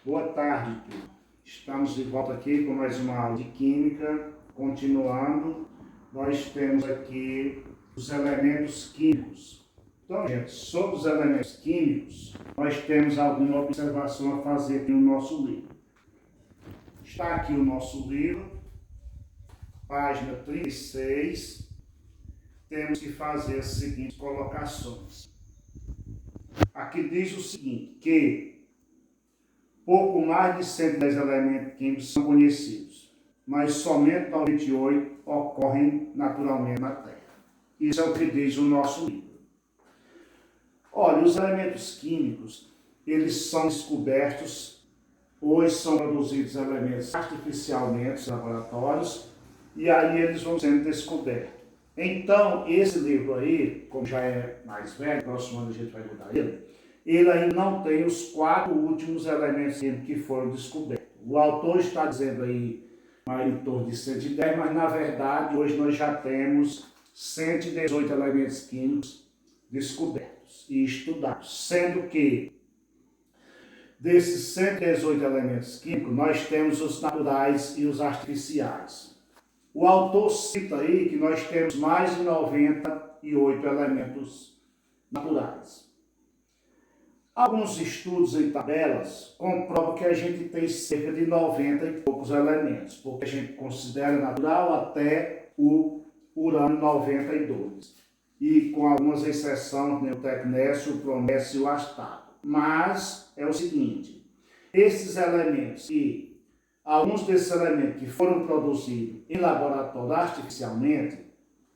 Boa tarde, turma. Estamos de volta aqui com mais uma aula de Química. Continuando, nós temos aqui os elementos químicos. Então, gente, sobre os elementos químicos, nós temos alguma observação a fazer aqui no nosso livro. Está aqui o nosso livro, página 36. Temos que fazer as seguintes colocações. Aqui diz o seguinte, que pouco mais de 110 elementos químicos são conhecidos, mas somente 98 ocorrem naturalmente na Terra. Isso é o que diz o nosso livro. Olha, os elementos químicos, eles são descobertos, hoje são produzidos elementos artificialmente em laboratórios, e aí eles vão sendo descobertos. Então, esse livro aí, como já é mais velho, próximo ano a gente vai mudar ele ainda não tem os 4 últimos elementos químicos que foram descobertos. O autor está dizendo aí em torno de 110, mas na verdade hoje nós já temos 118 elementos químicos descobertos e estudados, sendo que desses 118 elementos químicos nós temos os naturais e os artificiais. O autor cita aí que nós temos mais de 98 elementos naturais. Alguns estudos em tabelas comprovam que a gente tem cerca de 90 e poucos elementos, porque a gente considera natural até o urânio 92. E com algumas exceções, né, o tecnécio, o promésio e o astato. Mas é o seguinte, esses elementos alguns desses elementos que foram produzidos em laboratório artificialmente,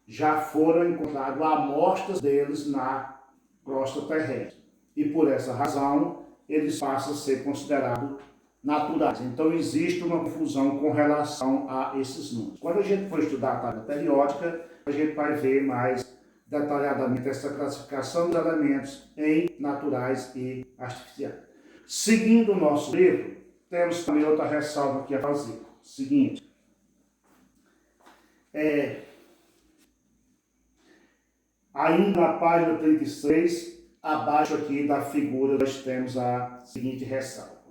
já foram encontradas amostras deles na crosta terrestre. E por essa razão, eles passam a ser considerados naturais. Então, existe uma confusão com relação a esses números. Quando a gente for estudar a tabela periódica, a gente vai ver mais detalhadamente essa classificação dos elementos em naturais e artificiais. Seguindo o nosso livro, temos também outra ressalva aqui a fazer. Seguinte, ainda na página 36, abaixo aqui da figura nós temos a seguinte ressalva.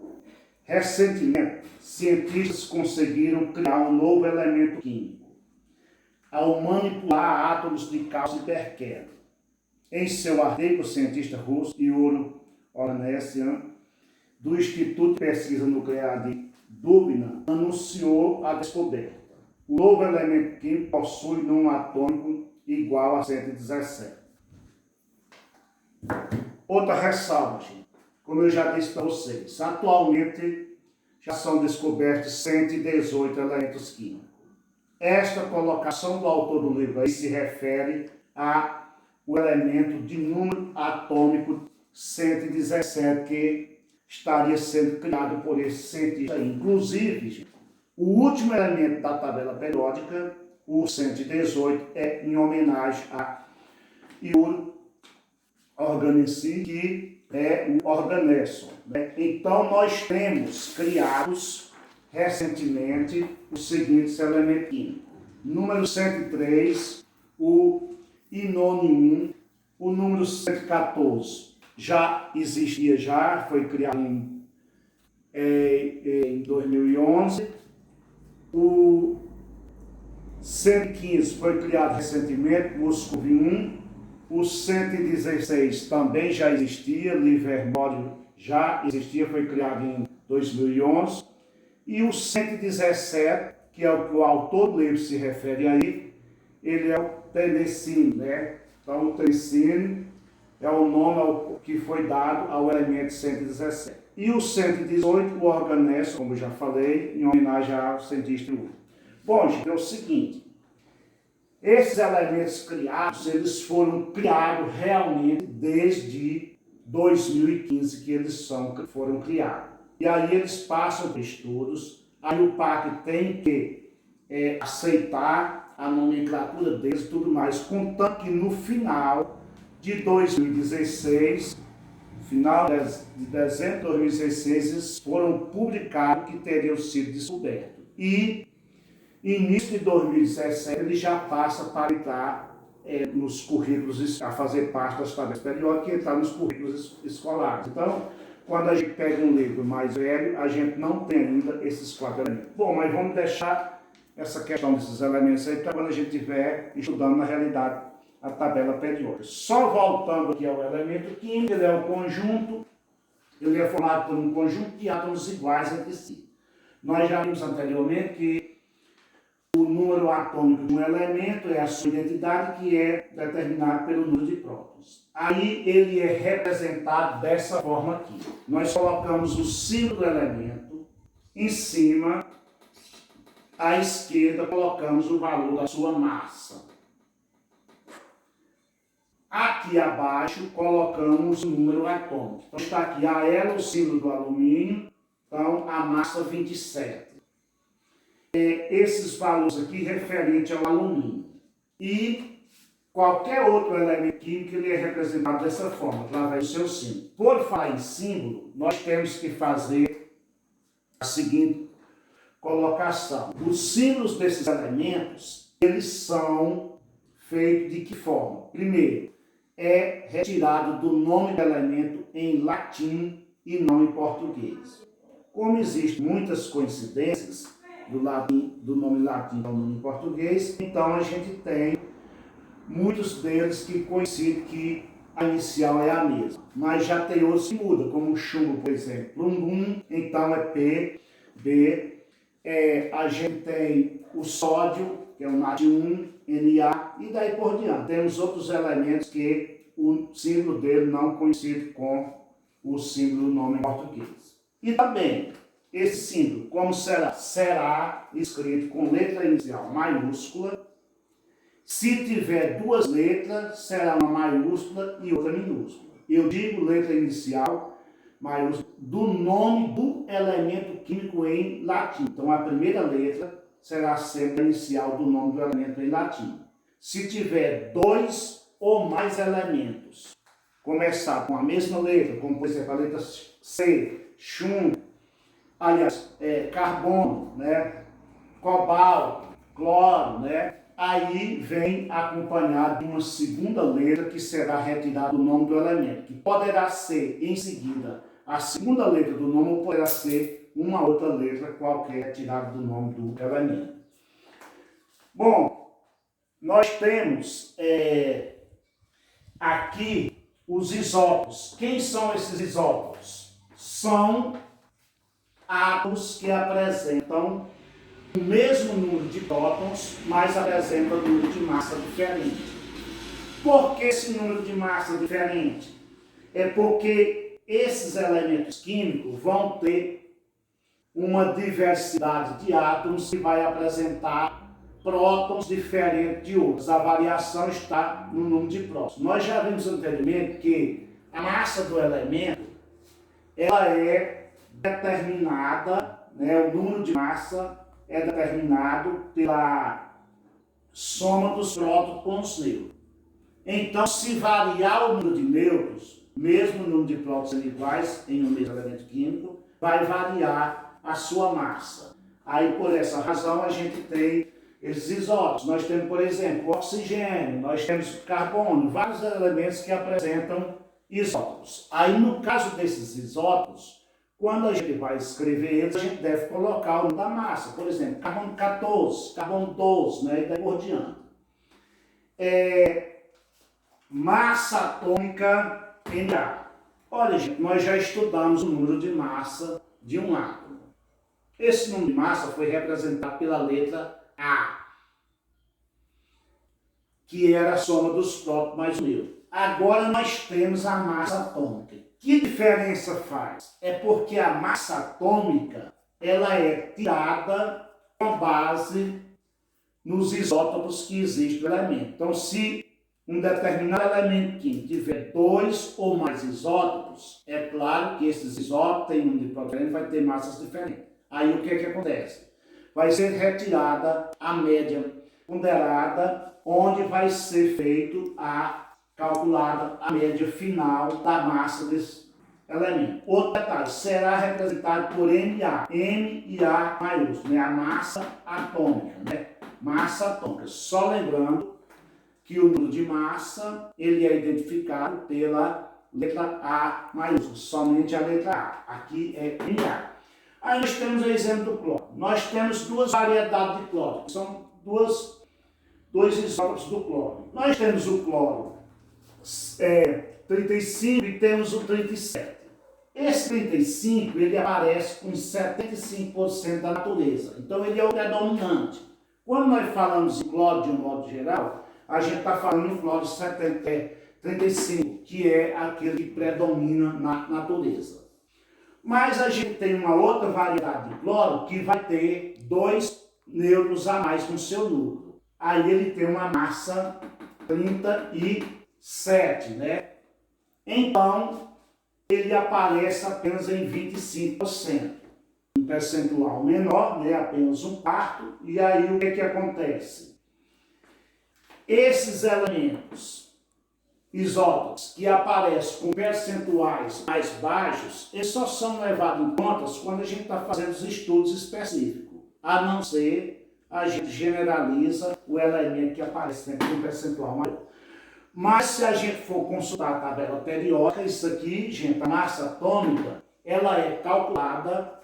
Recentemente, cientistas conseguiram criar um novo elemento químico, ao manipular átomos de cálcio e perqueno. Em seu artigo, o cientista russo Yuri Organessian, do Instituto de Pesquisa Nuclear de Dubna, anunciou a descoberta. O novo elemento químico possui número atômico igual a 117. Outra ressalva, gente. Como eu já disse para vocês, atualmente já são descobertos 118 elementos químicos. Esta colocação do autor do livro aí se refere ao elemento de número atômico 117 que estaria sendo criado por esse cientista aí. Inclusive, gente, o último elemento da tabela periódica, o 118, é em homenagem a Yuri Organessian, que é o organesso. Né? Então, nós temos criados recentemente os seguintes elementos químicos. Número 103, o inônio 1, o número 114 já existia, foi criado em 2011, o 115 foi criado recentemente, o SCOV-1, o 116 também já existia, Livermório já existia, foi criado em 2011. E o 117, que é o que o autor do livro se refere aí, ele é o tennessine, né? Então o tennessine é o nome que foi dado ao elemento 117. E o 118, o organesso, como eu já falei, em homenagem ao cientista Yuri. Bom, gente, é o seguinte. Esses elementos criados, eles foram criados realmente desde 2015 que eles foram criados. E aí eles passam por estudos, aí o PAC tem que aceitar a nomenclatura deles e tudo mais, contanto que no final de 2016, final de dezembro de 2016, eles foram publicados que teriam sido descobertos. E início de 2017, ele já passa para entrar nos currículos, a fazer parte das tabelas periódicas e entrar nos currículos escolares. Então, quando a gente pega um livro mais velho, a gente não tem ainda esses 4 elementos. Bom, mas vamos deixar essa questão desses elementos aí para quando a gente estiver estudando na realidade a tabela periódica. Só voltando aqui ao elemento químico, ele é um conjunto, ele é formado por um conjunto de átomos iguais entre si. Nós já vimos anteriormente que o número atômico de um elemento é a sua identidade, que é determinado pelo número de prótons. Aí ele é representado dessa forma aqui. Nós colocamos o símbolo do elemento em cima, à esquerda colocamos o valor da sua massa. Aqui abaixo colocamos o número atômico. Então está aqui Al, o símbolo do alumínio, então a massa 27. Esses valores aqui referentes ao alumínio. E qualquer outro elemento químico ele é representado dessa forma, através do seu símbolo. Por falar em símbolo, nós temos que fazer a seguinte colocação. Os símbolos desses elementos, eles são feitos de que forma? Primeiro, é retirado do nome do elemento em latim e não em português. Como existem muitas coincidências do nome latim ao nome em português, então a gente tem muitos deles que coincidem que a inicial é a mesma. Mas já tem outros que mudam, como o chumbo, por exemplo. Então é P, B. A gente tem o sódio, que é o natrium, Na, e daí por diante. Temos outros elementos que o símbolo dele não coincide com o símbolo do nome em português. E também, esse símbolo, como será? Será escrito com letra inicial maiúscula. Se tiver 2 letras, será uma maiúscula e outra minúscula. Eu digo letra inicial maiúscula do nome do elemento químico em latim. Então, a primeira letra será sempre a inicial do nome do elemento em latim. Se tiver 2 ou mais elementos, começar com a mesma letra, como por exemplo a letra C, chumbo, aliás, carbono, né? Cobalto, cloro, né? Aí vem acompanhado de uma segunda letra que será retirada do nome do elemento, que poderá ser em seguida a segunda letra do nome ou poderá ser uma outra letra qualquer retirada do nome do elemento. Bom, nós temos aqui os isótopos. Quem são esses isótopos? São átomos que apresentam o mesmo número de prótons, mas apresentam um número de massa diferente. Por que esse número de massa diferente? É porque esses elementos químicos vão ter uma diversidade de átomos que vai apresentar prótons diferentes de outros. A variação está no número de prótons. Nós já vimos anteriormente que a massa do elemento ela é determinada, né, o número de massa é determinado pela soma dos prótons com os nêutrons. Então, se variar o número de nêutrons, mesmo o número de prótons sendo iguais em um mesmo elemento químico, vai variar a sua massa. Aí, por essa razão, a gente tem esses isótopos. Nós temos, por exemplo, o oxigênio, nós temos o carbono, vários elementos que apresentam isótopos. Aí, no caso desses isótopos, quando a gente vai escrever eles, a gente deve colocar o nome da massa. Por exemplo, carbono 14, carbono 12, né, e daí por diante. Massa atômica Na. Olha, gente, nós já estudamos o número de massa de um átomo. Esse número de massa foi representado pela letra A, que era a soma dos prótons mais o nêutron. Agora nós temos a massa atômica. Que diferença faz? É porque a massa atômica ela é tirada com base nos isótopos que existem no elemento. Então, se um determinado elemento químico tiver 2 ou mais isótopos, é claro que esses isótopos têm um de próton, vai ter massas diferentes. Aí o que acontece? Vai ser retirada a média ponderada, onde vai ser feito calculada a média final da massa desse elemento. Outro detalhe, será representado por Ma, M e A maiúsculo, né? A massa atômica, né? Massa atômica. Só lembrando que o número de massa ele é identificado pela letra A maiúscula, somente a letra A. Aqui é NA. Aí nós temos o exemplo do cloro. Nós temos duas variedades de cloro, que são dois isótopos do cloro. Nós temos o cloro 35 e temos o 37. Esse 35, ele aparece com 75% da natureza. Então, ele é o predominante. Quando nós falamos em cloro de um modo geral, a gente está falando em cloro 35, que é aquele que predomina na natureza. Mas a gente tem uma outra variedade de cloro que vai ter 2 nêutrons a mais no seu núcleo. Aí ele tem uma massa 37, né? Então, ele aparece apenas em 25%. Um percentual menor, né? Apenas um quarto. E aí o que acontece? Esses elementos isótopos que aparecem com percentuais mais baixos, eles só são levados em conta quando a gente está fazendo os estudos específicos. A não ser, a gente generaliza o elemento que aparece sempre com percentual maior. Mas se a gente for consultar a tabela periódica, isso aqui, gente, a massa atômica, ela é calculada,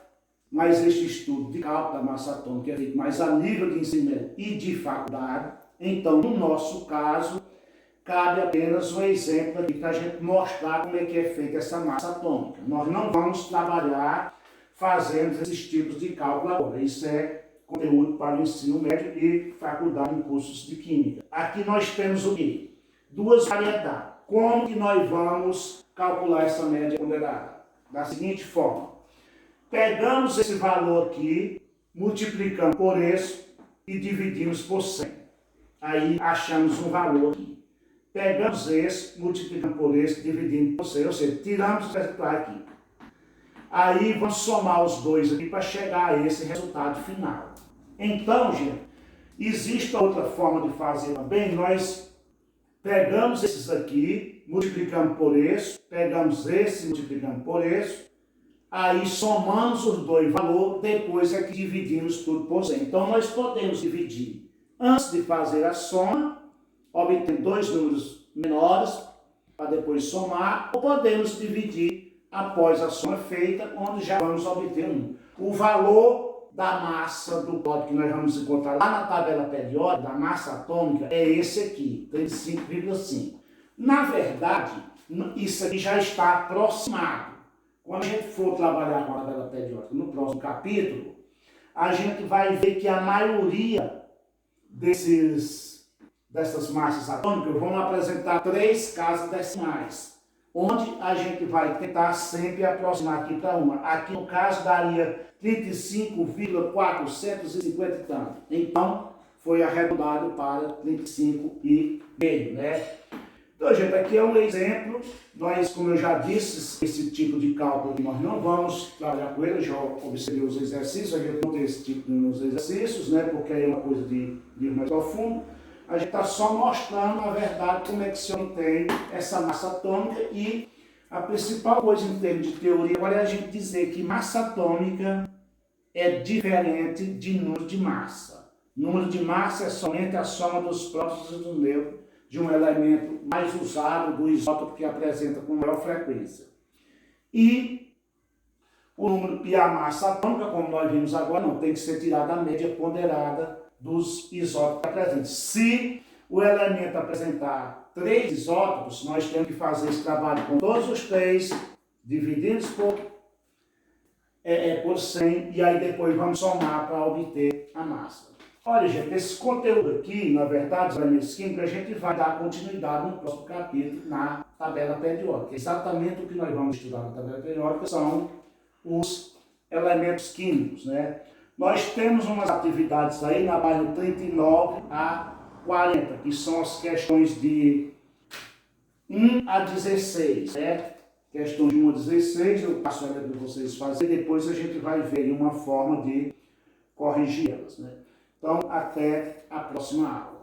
mas este estudo de cálculo da massa atômica é feito mais a nível de ensino médio e de faculdade. Então, no nosso caso, cabe apenas um exemplo aqui para a gente mostrar como é que é feita essa massa atômica. Nós não vamos trabalhar fazendo esses tipos de cálculo agora. Isso é conteúdo para o ensino médio e faculdade em cursos de química. Aqui nós temos o quê? Duas variedades. Como que nós vamos calcular essa média ponderada? Da seguinte forma. Pegamos esse valor aqui, multiplicamos por esse e dividimos por 100. Aí achamos um valor aqui. Pegamos esse, multiplicamos por esse, dividindo por 100. Ou seja, tiramos o percentual aqui. Aí vamos somar os dois aqui para chegar a esse resultado final. Então, gente, existe outra forma de fazer também. Nós pegamos esses aqui, multiplicamos por esse, pegamos esse, multiplicamos por esse, aí somamos os dois valores, depois é que dividimos tudo por 100. Então, nós podemos dividir antes de fazer a soma, obtendo dois números menores, para depois somar, ou podemos dividir após a soma feita, onde já vamos obter um. O valor da massa do cloro que nós vamos encontrar lá na tabela periódica, da massa atômica, é esse aqui, 35,5. Na verdade, isso aqui já está aproximado. Quando a gente for trabalhar com a tabela periódica no próximo capítulo, a gente vai ver que a maioria dessas massas atômicas vão apresentar 3 casas decimais, onde a gente vai tentar sempre aproximar aqui para uma. Aqui no caso daria 35,450 e tanto. Então, foi arredondado para 35,5, né? Então, gente, aqui é um exemplo. Nós, como eu já disse, esse tipo de cálculo nós não vamos trabalhar com ele. Eu já observei os exercícios, a gente não tem esse tipo de exercícios, né? Porque aí é uma coisa de mais profundo. A gente está só mostrando, na verdade, como é que se obtém essa massa atômica. E a principal coisa em termos de teoria agora é a gente dizer que massa atômica é diferente de número de massa. Número de massa é somente a soma dos prótons e do nêutron de um elemento mais usado do isótopo que apresenta com maior frequência. E a massa atômica, como nós vimos agora, não tem que ser tirada a média ponderada dos isótopos presentes. Se o elemento apresentar 3 isótopos, nós temos que fazer esse trabalho com todos os 3, divididos por 100, e aí depois vamos somar para obter a massa. Olha, gente, esse conteúdo aqui, na verdade, os elementos químicos, a gente vai dar continuidade no próximo capítulo na tabela periódica. Exatamente o que nós vamos estudar na tabela periódica são os elementos químicos, né? Nós temos umas atividades aí na página 39 a 40, que são as questões de 1 a 16, né? Questão de 1 a 16, eu passo ela para vocês fazerem, depois a gente vai ver uma forma de corrigi-las, né? Então, até a próxima aula.